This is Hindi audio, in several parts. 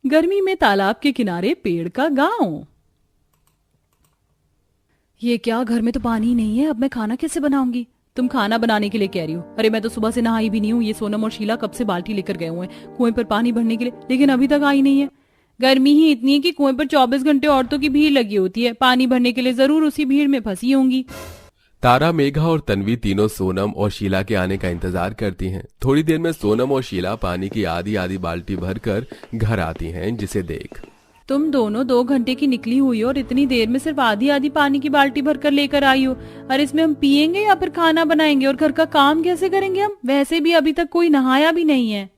गर्मी में तालाब के किनारे पेड़ का गांव। ये क्या, घर में तो पानी ही नहीं है, अब मैं खाना कैसे बनाऊंगी? तुम खाना बनाने के लिए कह रही हो? अरे मैं तो सुबह से नहाई भी नहीं हूँ। ये सोनम और शीला कब से बाल्टी लेकर गए हुए हैं कुएं पर पानी भरने के लिए, लेकिन अभी तक आई नहीं है। गर्मी ही इतनी है कि कुएं पर 24 घंटे औरतों की भीड़ लगी होती है पानी भरने के लिए, जरूर उसी भीड़ में फंसी होंगी। तारा, मेघा और तन्वी तीनों सोनम और शीला के आने का इंतजार करती हैं। थोड़ी देर में सोनम और शीला पानी की आधी आधी बाल्टी भरकर घर आती हैं, जिसे देख तुम दोनों 2 घंटे की निकली हुई हो और इतनी देर में सिर्फ आधी आधी पानी की बाल्टी भर कर लेकर आई हो। और इसमें हम पियेंगे या फिर खाना बनाएंगे और घर का काम कैसे करेंगे हम? वैसे भी अभी तक कोई नहाया भी नहीं है।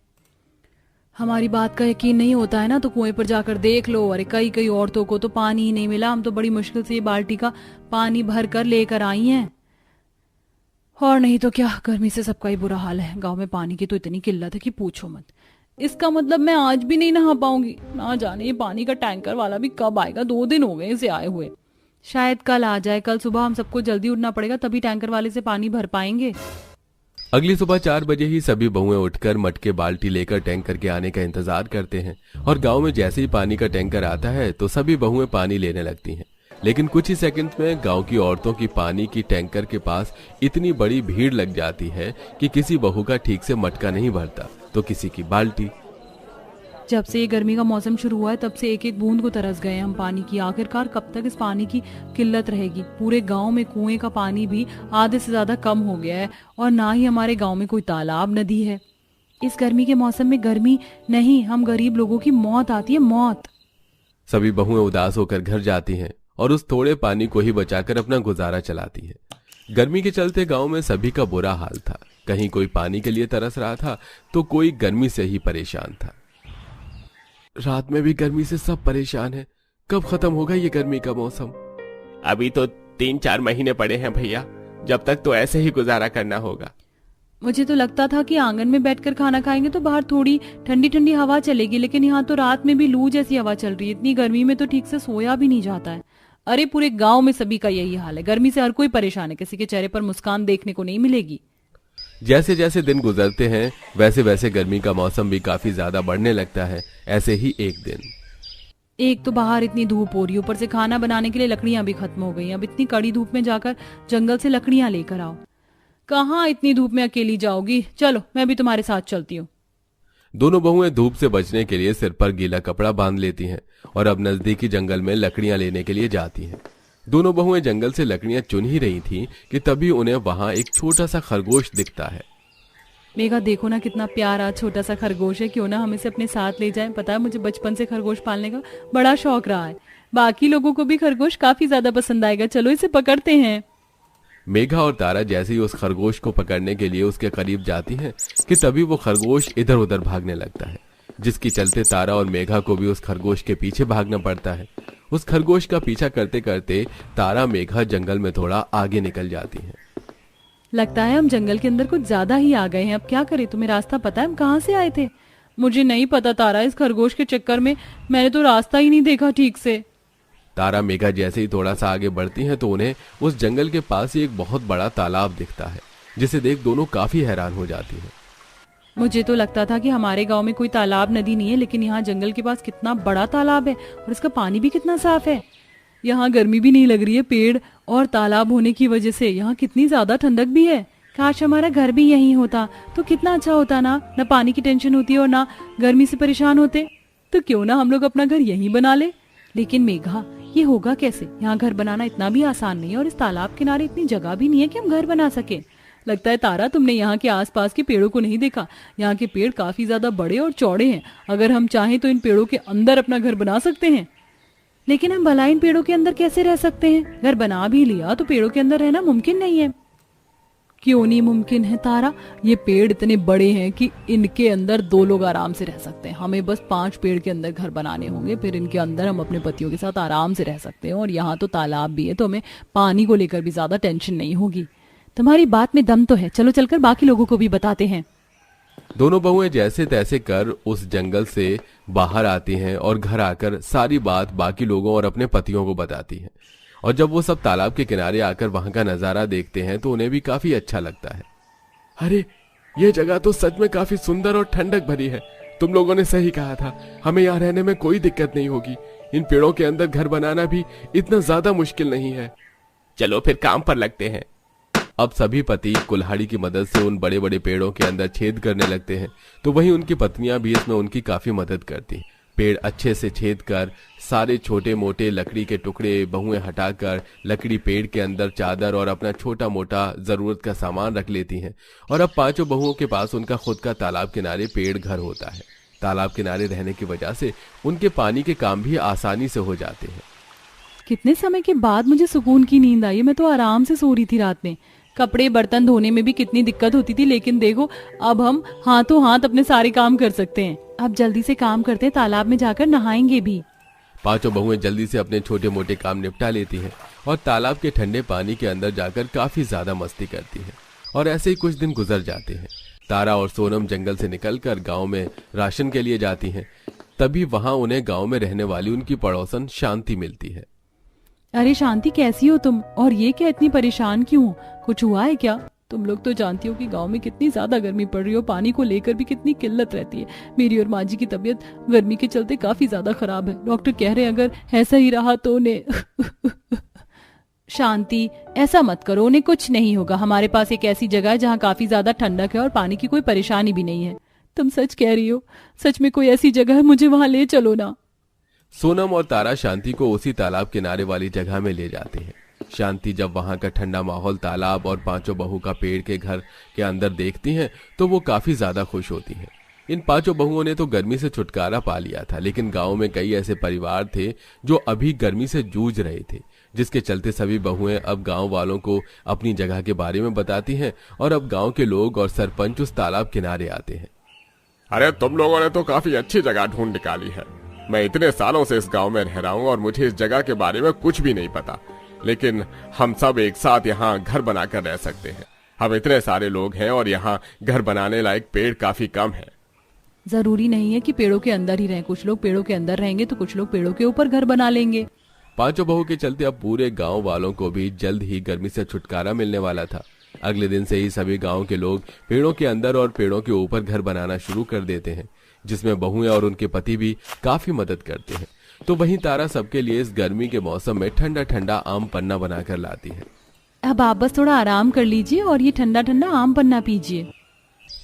हमारी बात का यकीन नहीं होता है ना तो कुएं पर जाकर देख लो। अरे कई कई औरतों को तो पानी ही नहीं मिला, हम तो बड़ी मुश्किल से ये बाल्टी का पानी भर कर लेकर आई हैं। और नहीं तो क्या, गर्मी से सबका ही बुरा हाल है। गांव में पानी की तो इतनी किल्लत है कि पूछो मत। इसका मतलब मैं आज भी नहीं नहा पाऊंगी। ना जाने ये पानी का टैंकर वाला भी कब आएगा, 2 दिन हो गए इसे आए हुए। शायद कल आ जाए। कल सुबह हम सबको जल्दी उठना पड़ेगा, तभी टैंकर वाले से पानी भर पाएंगे। अगली सुबह 4 बजे ही सभी बहुएं उठकर मटके बाल्टी लेकर टैंकर के आने का इंतजार करते हैं। और गांव में जैसे ही पानी का टैंकर आता है तो सभी बहुएं पानी लेने लगती हैं। लेकिन कुछ ही सेकंड्स में गांव की औरतों की पानी की टैंकर के पास इतनी बड़ी भीड़ लग जाती है कि किसी बहू का ठीक से मटका नहीं भरता तो किसी की बाल्टी। जब से ये गर्मी का मौसम शुरू हुआ है तब से एक एक बूंद को तरस गए हम पानी की। आखिरकार कब तक इस पानी की किल्लत रहेगी? पूरे गांव में कुएं का पानी भी आधे से ज्यादा कम हो गया है और ना ही हमारे गांव में कोई तालाब नदी है। इस गर्मी के मौसम में गर्मी नहीं, हम गरीब लोगों की मौत आती है, मौत। सभी बहुएं उदास होकर घर जाती हैं और उस थोड़े पानी को ही बचाकर अपना गुजारा चलाती है। गर्मी के चलते गांव में सभी का बुरा हाल था। कहीं कोई पानी के लिए तरस रहा था तो कोई गर्मी से ही परेशान था। रात में भी गर्मी से सब परेशान है। कब खत्म होगा ये गर्मी का मौसम? अभी तो 3-4 महीने पड़े हैं भैया, जब तक तो ऐसे ही गुजारा करना होगा। मुझे तो लगता था कि आंगन में बैठकर खाना खाएंगे तो बाहर थोड़ी ठंडी ठंडी हवा चलेगी, लेकिन यहाँ तो रात में भी लू जैसी हवा चल रही है। इतनी गर्मी में तो ठीक से सोया भी नहीं जाता है। अरे पूरे गांव में सभी का यही हाल है। गर्मी से हर कोई परेशान है, किसी के चेहरे पर मुस्कान देखने को नहीं मिलेगी। जैसे जैसे दिन गुजरते हैं वैसे वैसे गर्मी का मौसम भी काफी ज्यादा बढ़ने लगता है। ऐसे ही एक दिन, एक तो बाहर इतनी धूप हो रही, ऊपर से खाना बनाने के लिए लकड़ियां भी खत्म हो गई। अब इतनी कड़ी धूप में जाकर जंगल से लकड़ियां लेकर आओ। कहाँ इतनी धूप में अकेली जाओगी? चलो मैं भी तुम्हारे साथ चलती हूँ। दोनों बहुएं धूप से बचने के लिए सिर पर गीला कपड़ा बांध लेती हैं और अब नजदीकी जंगल में लकड़ियां लेने के लिए जाती हैं। दोनों बहुएं जंगल से लकड़ियां चुन ही रही थीं कि तभी उन्हें वहां एक छोटा सा खरगोश दिखता है। मेघा देखो ना कितना प्यारा छोटा सा खरगोश है, क्यों ना हम इसे अपने साथ ले जाएं। पता है मुझे बचपन से खरगोश पालने का बड़ा शौक रहा है। बाकी लोगों को भी खरगोश काफी ज्यादा पसंद आएगा। चलो इसे पकड़ते हैं। मेघा और तारा जैसे ही उस खरगोश को पकड़ने के लिए उसके करीब जाती हैं कि तभी वो खरगोश इधर उधर भागने लगता है, जिसके चलते तारा और मेघा को भी उस खरगोश के पीछे भागना पड़ता है। उस खरगोश का पीछा करते करते तारा मेघा जंगल में थोड़ा आगे निकल जाती हैं। लगता है हम जंगल के अंदर कुछ ज्यादा ही आ गए हैं। अब क्या करें? तुम्हें रास्ता पता है हम कहाँ से आए थे? मुझे नहीं पता तारा, इस खरगोश के चक्कर में मैंने तो रास्ता ही नहीं देखा ठीक से। तारा मेघा जैसे ही थोड़ा सा आगे बढ़ती हैं तो उन्हें उस जंगल के पास ही एक बहुत बड़ा तालाब दिखता है, जिसे देख दोनों काफी हैरान हो जाती हैं। मुझे तो लगता था कि हमारे गांव में कोई तालाब नदी नहीं है, लेकिन यहाँ जंगल के पास कितना बड़ा तालाब है और इसका पानी भी कितना साफ है। यहाँ गर्मी भी नहीं लग रही है। पेड़ और तालाब होने की वजह से यहाँ कितनी ज्यादा ठंडक भी है। काश हमारा घर भी यहीं होता तो कितना अच्छा होता ना। न पानी की टेंशन होती और ना गर्मी से परेशान होते। तो क्यों ना हम लोग अपना घर यहीं बना ले। लेकिन मेघा ये होगा कैसे? यहाँ घर बनाना इतना भी आसान नहीं है और इस तालाब किनारे इतनी जगह भी नहीं है कि हम घर बना सके। लगता है तारा तुमने यहाँ के आसपास के पेड़ों को नहीं देखा। यहाँ के पेड़ काफी ज्यादा बड़े और चौड़े हैं। अगर हम चाहें तो इन पेड़ों के अंदर अपना घर बना सकते हैं। लेकिन हम भला इन पेड़ों के अंदर कैसे रह सकते हैं? घर बना भी लिया तो पेड़ों के अंदर रहना मुमकिन नहीं है। क्यों नहीं मुमकिन है तारा? ये पेड़ इतने बड़े हैं कि इनके अंदर 2 लोग आराम से रह सकते हैं। हमें बस 5 पेड़ के अंदर घर बनाने होंगे, फिर इनके अंदर हम अपने पतियों के साथ आराम से रह सकते हैं। और यहाँ तो तालाब भी है तो हमें पानी को लेकर भी ज्यादा टेंशन नहीं होगी। तुम्हारी बात में दम तो है। चलो चलकर बाकी लोगों को भी बताते हैं। दोनों बहुएं जैसे तैसे कर उस जंगल से बाहर आती हैं और घर आकर सारी बात बाकी लोगों और अपने पतियों को बताती हैं। और जब वो सब तालाब के किनारे आकर वहां का नजारा देखते हैं तो उन्हें भी काफी अच्छा लगता है। अरे ये जगह तो सच में काफी सुंदर और ठंडक भरी है। तुम लोगों ने सही कहा था, हमें यहाँ रहने में कोई दिक्कत नहीं होगी। इन पेड़ों के अंदर घर बनाना भी इतना ज्यादा मुश्किल नहीं है। चलो फिर काम पर लगते हैं। अब सभी पति कुल्हाड़ी की मदद से उन बड़े बड़े पेड़ों के अंदर छेद करने लगते हैं, तो वहीं उनकी पत्नियां भी इसमें उनकी काफी मदद करती हैं। पेड़ अच्छे से छेद कर सारे छोटे मोटे लकड़ी के टुकड़े बहुएं हटाकर लकड़ी पेड़ के अंदर चादर और अपना छोटा मोटा जरूरत का सामान रख लेती हैं। और अब पांचों बहुओं के पास उनका खुद का तालाब किनारे पेड़ घर होता है। तालाब किनारे रहने की वजह से उनके पानी के काम भी आसानी से हो जाते हैं। कितने समय के बाद मुझे सुकून की नींद आई। मैं तो आराम से सो रही थी रात में। कपड़े बर्तन धोने में भी कितनी दिक्कत होती थी, लेकिन देखो अब हम हाथों हाथ अपने सारे काम कर सकते हैं। अब जल्दी से काम करते हैं, तालाब में जाकर नहाएंगे भी। पांचों बहुएं जल्दी से अपने छोटे मोटे काम निपटा लेती हैं और तालाब के ठंडे पानी के अंदर जाकर काफी ज्यादा मस्ती करती हैं। और ऐसे ही कुछ दिन गुजर जाते हैं। तारा और सोनम जंगल से निकलकर गांव में राशन के लिए जाती हैं। तभी वहां उन्हें गांव में रहने वाली उनकी पड़ोसन शांति मिलती है। अरे शांति, कैसी हो तुम? और ये क्या, इतनी परेशान क्यों हो? कुछ हुआ है क्या? तुम लोग तो जानती हो कि गांव में कितनी ज्यादा गर्मी पड़ रही है और पानी को लेकर भी कितनी किल्लत रहती है। मेरी और माँ जी की तबीयत गर्मी के चलते काफी ज्यादा खराब है। डॉक्टर कह रहे हैं अगर ऐसा ही रहा तो उन्हें शांति, ऐसा मत करो, उन्हें कुछ नहीं होगा। हमारे पास एक ऐसी जगह है जहाँ काफी ज्यादा ठंडक है और पानी की कोई परेशानी भी नहीं है। तुम सच कह रही हो? सच में कोई ऐसी जगह है? मुझे वहां ले चलो ना। सोनम और तारा शांति को उसी तालाब किनारे वाली जगह में ले जाते हैं। शांति जब वहां का ठंडा माहौल, तालाब और पांचों बहू का पेड़ के घर के अंदर देखती हैं तो वो काफी ज्यादा खुश होती हैं। इन पांचों बहुओं ने तो गर्मी से छुटकारा पा लिया था, लेकिन गांव में कई ऐसे परिवार थे जो अभी गर्मी से जूझ रहे थे, जिसके चलते सभी बहुएं अब गांव वालों को अपनी जगह के बारे में बताती हैं और अब गांव के लोग और सरपंच उस तालाब किनारे आते हैं। अरे तुम लोगों ने तो काफी अच्छी जगह ढूंढ निकाली है। मैं इतने सालों से इस गांव में रह रहा हूँ और मुझे इस जगह के बारे में कुछ भी नहीं पता, लेकिन हम सब एक साथ यहाँ घर बनाकर रह सकते हैं। हम इतने सारे लोग हैं और यहाँ घर बनाने लायक पेड़ काफी कम है। जरूरी नहीं है कि पेड़ों के अंदर ही रहें। कुछ लोग पेड़ों के अंदर रहेंगे तो कुछ लोग पेड़ों के ऊपर घर बना लेंगे। पांचों बहू के चलते अब पूरे गांव वालों को भी जल्द ही गर्मी से छुटकारा मिलने वाला था। अगले दिन से ही सभी गांव के लोग पेड़ों के अंदर और पेड़ों के ऊपर घर बनाना शुरू कर देते हैं, जिसमें बहुएं और उनके पति भी काफी मदद करते हैं। तो वहीं तारा सबके लिए इस गर्मी के मौसम में ठंडा ठंडा आम पन्ना बनाकर लाती है। अब आप बस थोड़ा आराम कर लीजिए और ये ठंडा ठंडा आम पन्ना पीजिए।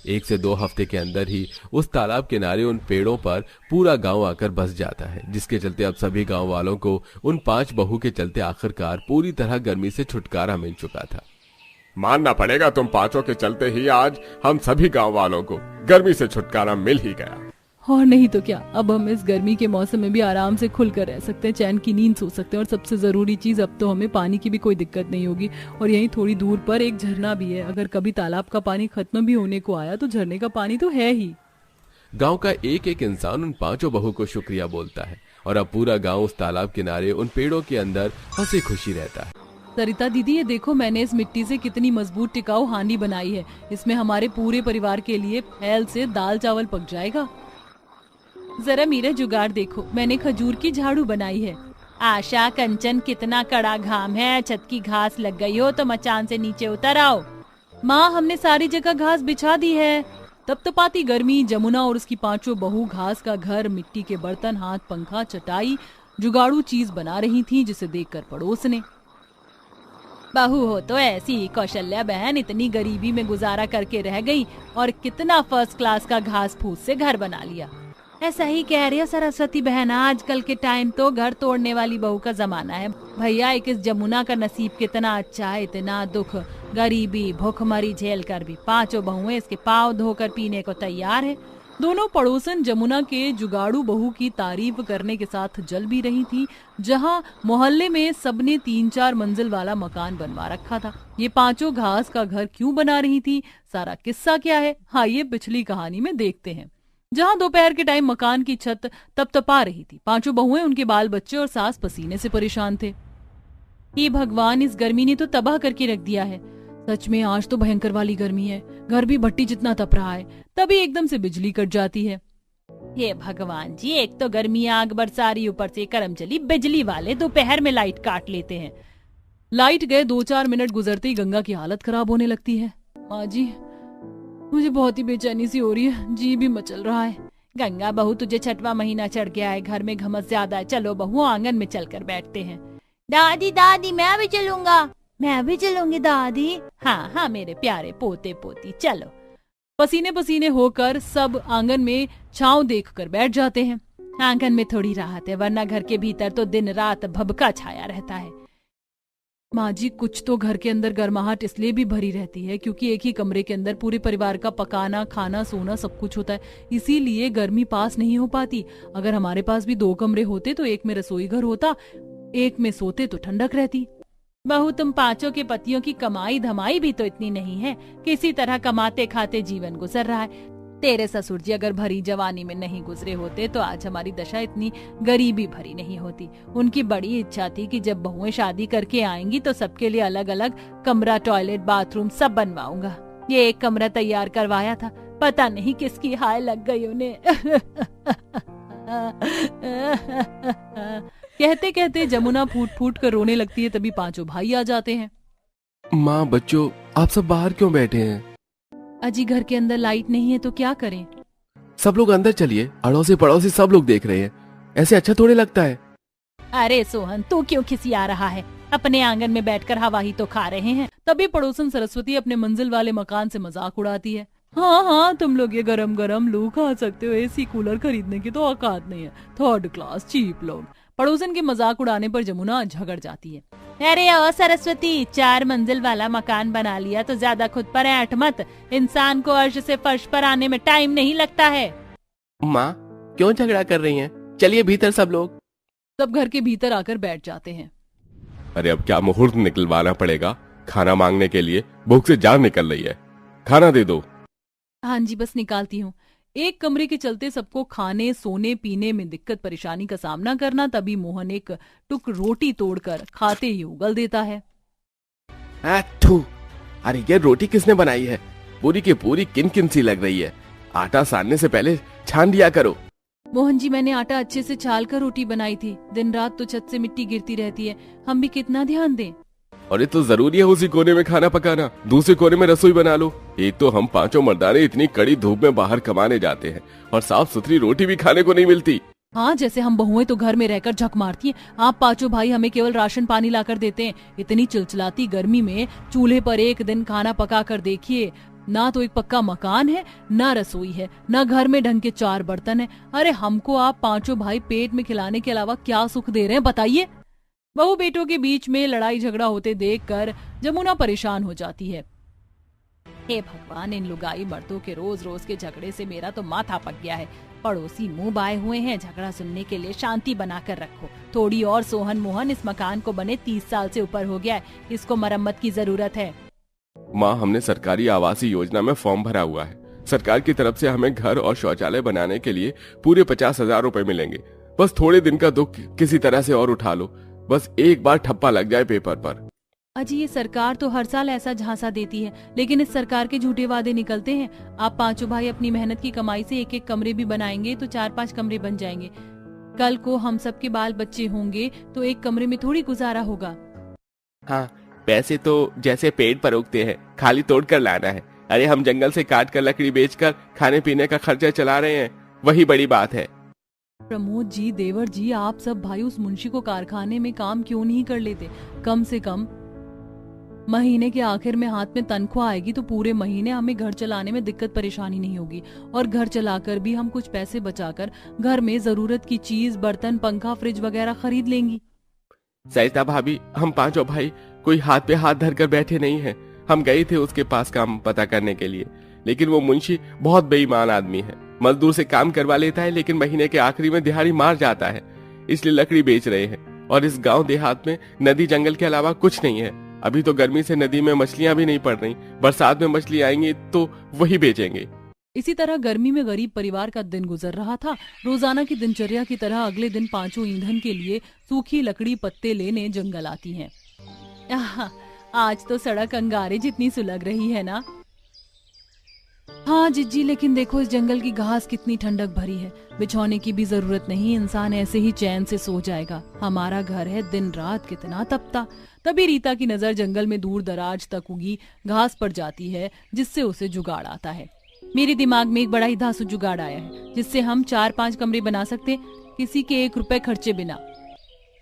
1 से 2 हफ्ते के अंदर ही उस तालाब किनारे उन पेड़ों पर पूरा गांव आकर बस जाता है, जिसके चलते अब सभी गांव वालों को उन 5 बहू के चलते आखिरकार पूरी तरह गर्मी से छुटकारा मिल चुका था। मानना पड़ेगा, तुम पांचों के चलते ही आज हम सभी गांव वालों को गर्मी से छुटकारा मिल ही गया। और नहीं तो क्या, अब हम इस गर्मी के मौसम में भी आराम से खुलकर रह सकते हैं, चैन की नींद सो सकते हैं। और सबसे जरूरी चीज, अब तो हमें पानी की भी कोई दिक्कत नहीं होगी। और यहीं थोड़ी दूर पर एक झरना भी है। अगर कभी तालाब का पानी खत्म भी होने को आया तो झरने का पानी तो है ही। गांव का एक एक इंसान उन 5 बहू को शुक्रिया बोलता है और अब पूरा गांव उस तालाब किनारे उन पेड़ों के अंदर हंसी खुशी रहता है। सरिता दीदी, ये देखो मैंने इस मिट्टी से कितनी मजबूत टिकाऊ हांडी बनाई है। इसमें हमारे पूरे परिवार के लिए फैल से दाल चावल पक जाएगा। जरा मेरा जुगाड़ देखो, मैंने खजूर की झाड़ू बनाई है। आशा, कंचन, कितना कड़ा घाम है, छत की घास लग गई हो तो मचान से नीचे उतर आओ। माँ, हमने सारी जगह घास बिछा दी है। तब तपाती गर्मी, जमुना और उसकी 5 बहू घास का घर, मिट्टी के बर्तन, हाथ पंखा, चटाई, जुगाड़ू चीज बना रही थी, जिसे देखकर पड़ोस ने, बहू हो तो ऐसी, कौशल्या बहन इतनी गरीबी में गुजारा करके रह गई और कितना फर्स्ट क्लास का घास फूस से घर बना लिया। ऐसा ही कह रही है सरस्वती बहन, आजकल के टाइम तो घर तोड़ने वाली बहू का जमाना है। भैया, एक इस जमुना का नसीब कितना अच्छा है, इतना दुख, गरीबी, भूखमरी झेल कर भी 5 बहुएं इसके पाँव धोकर पीने को तैयार है। दोनों पड़ोसन जमुना के जुगाड़ू बहू की तारीफ करने के साथ जल भी रही थी। जहां मोहल्ले में सबने 3-4 मंजिल वाला मकान बनवा रखा था। ये 5 घास का घर क्यों बना रही थी, सारा किस्सा क्या है, आइए पिछली कहानी में देखते हैं। जहां दोपहर के टाइम मकान की छत तपतपा रही थी, 5 बहुएं, उनके बाल बच्चे और सास पसीने से परेशान थे। ये भगवान, इस गर्मी ने तो तबाह करके रख दिया है। सच में आज तो भयंकर वाली गर्मी है। घर भी भट्टी जितना तप रहा है। तभी एकदम से बिजली कट जाती है। हे भगवान जी, एक तो गर्मी आग बरसा रही, ऊपर से करमचली बिजली वाले दोपहर में लाइट काट लेते हैं। लाइट गए 2-4 मिनट गुजरते ही गंगा की हालत खराब होने लगती है। माँ जी, मुझे बहुत ही बेचैनी सी हो रही है, जी भी मचल रहा है। गंगा बहू, तुझे 6वां महीना चढ़ गया है, घर में घमस ज्यादा है। चलो बहू, आंगन में चलकर बैठते हैं। दादी दादी मैं भी चलूंगा। मैं भी चलूंगी दादी। हाँ हाँ मेरे प्यारे पोते पोती, चलो। पसीने पसीने होकर सब आंगन में छांव देखकर बैठ जाते हैं। आंगन में थोड़ी राहत है, वरना घर के भीतर तो दिन रात भभका छाया रहता है। माँ जी, कुछ तो घर के अंदर गर्माहट इसलिए भी भरी रहती है क्योंकि एक ही कमरे के अंदर पूरे परिवार का पकाना, खाना, सोना सब कुछ होता है, इसीलिए गर्मी पास नहीं हो पाती। अगर हमारे पास भी 2 कमरे होते तो एक में रसोई घर होता, एक में सोते तो ठंडक रहती। बहू, तुम 5 के पतियों की कमाई धमाई भी तो इतनी नहीं है, किसी तरह कमाते खाते जीवन गुजर रहा है। तेरे ससुर जी अगर भरी जवानी में नहीं गुजरे होते तो आज हमारी दशा इतनी गरीबी भरी नहीं होती। उनकी बड़ी इच्छा थी कि जब बहुएं शादी करके आएंगी तो सबके लिए अलग अलग कमरा, टॉयलेट, बाथरूम सब बनवाऊंगा। ये एक कमरा तैयार करवाया था, पता नहीं किसकी हाय लग गई उन्हें। कहते कहते जमुना फूट फूट कर रोने लगती है। तभी 5 भाई आ जाते हैं। माँ, बच्चों, आप सब बाहर क्यों बैठे हैं? अजी, घर के अंदर लाइट नहीं है तो क्या करें? सब लोग अंदर चलिए, अड़ोसी पड़ोसी सब लोग देख रहे हैं, ऐसे अच्छा थोड़े लगता है। अरे सोहन, तू क्यों खिसिया रहा है? अपने आंगन में बैठकर हवा ही तो खा रहे हैं। तभी पड़ोसन सरस्वती अपने मंजिल वाले मकान से मजाक उड़ाती है। हाँ हाँ, तुम लोग ये गरम गरम लू खा सकते हो, एसी कूलर खरीदने की तो औकात नहीं है, 3rd क्लास चीप लोग। पड़ोसन के मजाक उड़ाने पर जमुना झगड़ जाती है। अरे ओ सरस्वती, 4 मंजिल वाला मकान बना लिया तो ज्यादा खुद पर ऐंठ मत। इंसान को अर्श से फर्श पर आने में टाइम नहीं लगता है। माँ, क्यों झगड़ा कर रही हैं? चलिए भीतर सब लोग। सब घर के भीतर आकर बैठ जाते हैं। अरे अब क्या मुहूर्त निकलवाना पड़ेगा खाना मांगने के लिए, भूख से जान निकल रही है, खाना दे दो। हाँ जी, बस निकालती हूँ। एक कमरे के चलते सबको खाने, सोने, पीने में दिक्कत परेशानी का सामना करना। तभी मोहन एक टुक रोटी तोड़कर खाते ही उगल देता है। अरे ये रोटी किसने बनाई है? पूरी की पूरी किन सी लग रही है। आटा सानने से पहले छान दिया करो। मोहन जी, मैंने आटा अच्छे से छाल कर रोटी बनाई थी। दिन रात तो छत से मिट्टी गिरती रहती है, हम भी कितना ध्यान दें। और ये तो जरूरी है उसी कोने में खाना पकाना, दूसरे कोने में रसोई बना लो। एक तो हम 5 मर्दाने इतनी कड़ी धूप में बाहर कमाने जाते हैं और साफ सुथरी रोटी भी खाने को नहीं मिलती। हाँ, जैसे हम बहुएं तो घर में रहकर झक मारती हैं, आप 5 भाई हमें केवल राशन पानी लाकर देते हैं। इतनी चिलचिलाती गर्मी में चूल्हे पर एक दिन खाना पका कर देखिए। ना तो एक पक्का मकान है, ना रसोई है, ना घर में ढंग के 4 बर्तन है। अरे हमको आप 5 भाई पेट में खिलाने के अलावा क्या सुख दे रहे हैं, बताइए। बहू बेटों के बीच में लड़ाई झगड़ा होते देखकर जमुना परेशान हो जाती है। हे भगवान, इन लुगाई मर्दों के रोज रोज के झगड़े से मेरा तो माथा पक गया है। पड़ोसी मुंह बाए हुए हैं, झगड़ा सुनने के लिए शांति बनाकर रखो थोड़ी और। सोहन मोहन, इस मकान को बने 30 साल से ऊपर हो गया है, इसको मरम्मत की जरूरत है। माँ, हमने सरकारी आवासीय योजना में फॉर्म भरा हुआ है। सरकार की तरफ से हमें घर और शौचालय बनाने के लिए पूरे 50,000 रुपए मिलेंगे। बस थोड़े दिन का दुख किसी तरह से और उठा लो, बस एक बार ठप्पा लग जाए पेपर पर। अजी, ये सरकार तो हर साल ऐसा झांसा देती है, लेकिन इस सरकार के झूठे वादे निकलते हैं। आप 5 भाई अपनी मेहनत की कमाई से एक एक कमरे भी बनाएंगे तो 4-5 कमरे बन जाएंगे। कल को हम सबके बाल बच्चे होंगे तो एक कमरे में थोड़ी गुजारा होगा। हाँ, पैसे तो जैसे पेड़ पर उगते हैं, खाली तोड़ कर लाना है। अरे हम जंगल से काट कर लकड़ी बेचकर खाने पीने का खर्चा चला रहे हैं, वही बड़ी बात है। प्रमोद जी, देवर जी, आप सब भाई उस मुंशी को कारखाने में काम क्यों नहीं कर लेते? कम से कम महीने के आखिर में हाथ में तनख्वाह आएगी तो पूरे महीने हमें घर चलाने में दिक्कत परेशानी नहीं होगी, और घर चलाकर भी हम कुछ पैसे बचाकर घर में जरूरत की चीज, बर्तन, पंखा, फ्रिज वगैरह खरीद लेंगी। सरिता भाभी, हम 5 भाई कोई हाथ पे हाथ धर कर बैठे नहीं हैं। हम गए थे उसके पास काम पता करने के लिए, लेकिन वो मुंशी बहुत बेईमान आदमी है। मजदूर से काम करवा लेता है लेकिन महीने के आखिरी में दिहाड़ी मार जाता है, इसलिए लकड़ी बेच रहे हैं। और इस गांव देहात में नदी जंगल के अलावा कुछ नहीं है। अभी तो गर्मी से नदी में मछलियां भी नहीं पड़ रही, बरसात में मछली आएंगी तो वही बेचेंगे। इसी तरह गर्मी में गरीब परिवार का दिन गुजर रहा था। रोजाना की दिनचर्या की तरह अगले दिन 5 ईंधन के लिए सूखी लकड़ी पत्ते लेने जंगल आती हैं। आज तो सड़क अंगारे जितनी सुलग रही है ना। हाँ जिज्जी, लेकिन देखो इस जंगल की घास कितनी ठंडक भरी है, बिछौने की भी जरूरत नहीं, इंसान ऐसे ही चैन से सो जाएगा। हमारा घर है, दिन रात कितना तपता। तभी रीता की नजर जंगल में दूर दराज तक उगी घास पर जाती है, जिससे उसे जुगाड़ आता है। मेरे दिमाग में एक बड़ा ही धांसू जुगाड़ आया है जिससे हम 4-5 कमरे बना सकते, किसी के 1 रुपए खर्चे बिना।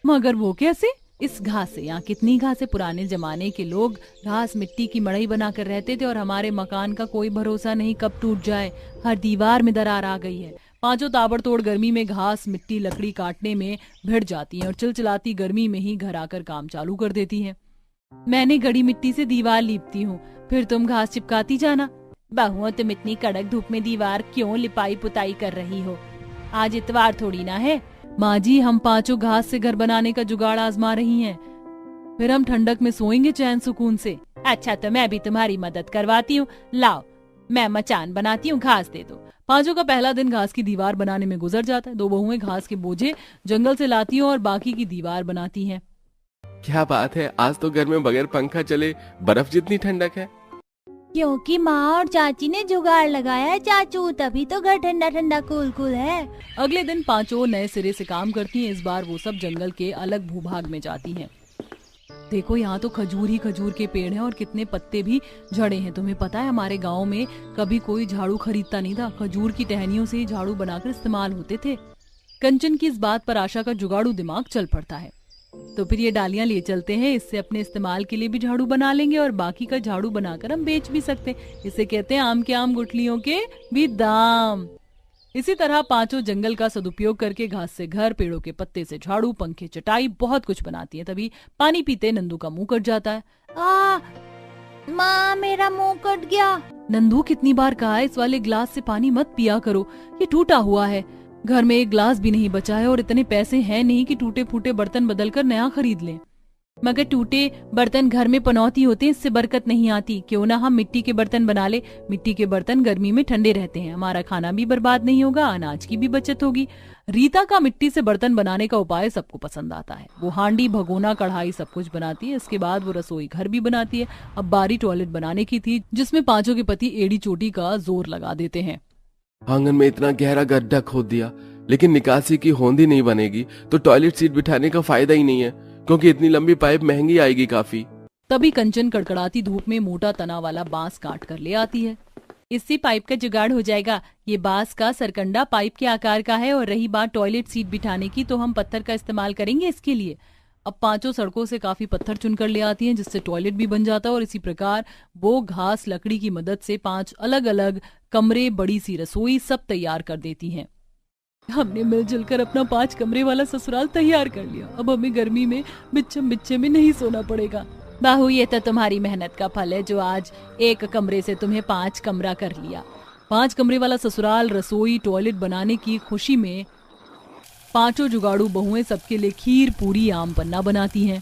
मगर वो कैसे? इस घास से। यहाँ कितनी घास है। पुराने जमाने के लोग घास मिट्टी की मड़ई बनाकर रहते थे और हमारे मकान का कोई भरोसा नहीं कब टूट जाए। हर दीवार में दरार आ गई है। पांचों ताबड़तोड़ गर्मी में घास मिट्टी लकड़ी काटने में भिड़ जाती हैं और चिलचिलाती गर्मी में ही घर आकर काम चालू कर देती हैं। मैंने गड़ी मिट्टी से दीवार लीपती हूँ, फिर तुम घास चिपकाती जाना। बहुओं, तुम इतनी कड़क धूप में दीवार क्यों लिपाई पुताई कर रही हो? आज इतवार थोड़ी ना है। माँ जी, हम पांचों घास से घर बनाने का जुगाड़ आजमा रही हैं। फिर हम ठंडक में सोएंगे चैन सुकून से। अच्छा, तो मैं भी तुम्हारी मदद करवाती हूँ। लाओ, मैं मचान बनाती हूँ, घास दे दो। पांचों का पहला दिन घास की दीवार बनाने में गुजर जाता है। 2 बहुएं घास के बोझे जंगल से लाती हैं और बाकी की दीवार बनाती हैं। क्या बात है, आज तो घर में बगैर पंखा चले बर्फ जितनी ठंडक है। क्योंकि माँ और चाची ने जुगाड़ लगाया है चाचू, तभी तो घर ठंडा ठंडा कूल कूल है। अगले दिन पांचों नए सिरे से काम करती हैं। इस बार वो सब जंगल के अलग भूभाग में जाती हैं। देखो, यहाँ तो खजूर ही खजूर के पेड़ हैं और कितने पत्ते भी झड़े हैं। तुम्हें पता है, हमारे गांव में कभी कोई झाड़ू खरीदता नहीं था। खजूर की टहनियों से ही झाड़ू बनाकर इस्तेमाल होते थे। कंचन की इस बात पर आशा का जुगाड़ू दिमाग चल पड़ता है। तो फिर ये डालियां ले चलते हैं, इससे अपने इस्तेमाल के लिए भी झाड़ू बना लेंगे और बाकी का झाड़ू बनाकर हम बेच भी सकते हैं। इसे कहते हैं आम के आम गुठलियों के भी दाम। इसी तरह पांचों जंगल का सदुपयोग करके घास से घर, पेड़ों के पत्ते से झाड़ू, पंखे, चटाई, बहुत कुछ बनाती है। तभी पानी पीते नंदू का मुंह कट जाता है। माँ, मेरा मुंह कट गया। नंदू, कितनी बार कहा है इस वाले ग्लास से पानी मत पिया करो, ये टूटा हुआ है। घर में एक ग्लास भी नहीं बचा है और इतने पैसे हैं नहीं कि टूटे फूटे बर्तन बदलकर नया खरीद लें। मगर टूटे बर्तन घर में पनौती होते हैं, इससे बरकत नहीं आती। क्यों ना हम मिट्टी के बर्तन बना ले। मिट्टी के बर्तन गर्मी में ठंडे रहते हैं, हमारा खाना भी बर्बाद नहीं होगा, अनाज की भी बचत होगी। रीता का मिट्टी से बर्तन बनाने का उपाय सबको पसंद आता है। वो हांडी, भगोना, कढ़ाई सब कुछ बनाती है। इसके बाद वो रसोई घर भी बनाती है। अब बारी टॉयलेट बनाने की थी, जिसमें पांचों के पति एड़ी चोटी का जोर लगा देते हैं। आंगन में इतना गहरा गड्ढा खोद दिया, लेकिन निकासी की होंदी नहीं बनेगी तो टॉयलेट सीट बिठाने का फायदा ही नहीं है, क्योंकि इतनी लंबी पाइप महंगी आएगी काफी। तभी कंचन कड़कड़ाती धूप में मोटा तना वाला बांस काट कर ले आती है। इससे पाइप का जुगाड़ हो जाएगा। ये बांस का सरकंडा पाइप के आकार का है। और रही बात टॉयलेट सीट बिठाने की, तो हम पत्थर का इस्तेमाल करेंगे इसके लिए। अब पांचों सड़कों से काफी पत्थर चुनकर ले आती हैं, जिससे टॉयलेट भी बन जाता है। और इसी प्रकार वो घास लकड़ी की मदद से 5 अलग अलग कमरे, बड़ी सी रसोई सब तैयार कर देती हैं। हमने मिलजुल कर अपना 5 कमरे वाला ससुराल तैयार कर लिया। अब हमें गर्मी में बिच्छम बिच्छे में नहीं सोना पड़ेगा। बाहू, ये तो तुम्हारी मेहनत का फल है जो आज 1 कमरे से तुम्हें 5 कमरा कर लिया। 5 कमरे वाला ससुराल, रसोई, टॉयलेट बनाने की खुशी में पांचों जुगाड़ू बहुएं सबके लिए खीर, पूरी, आम पन्ना बनाती हैं।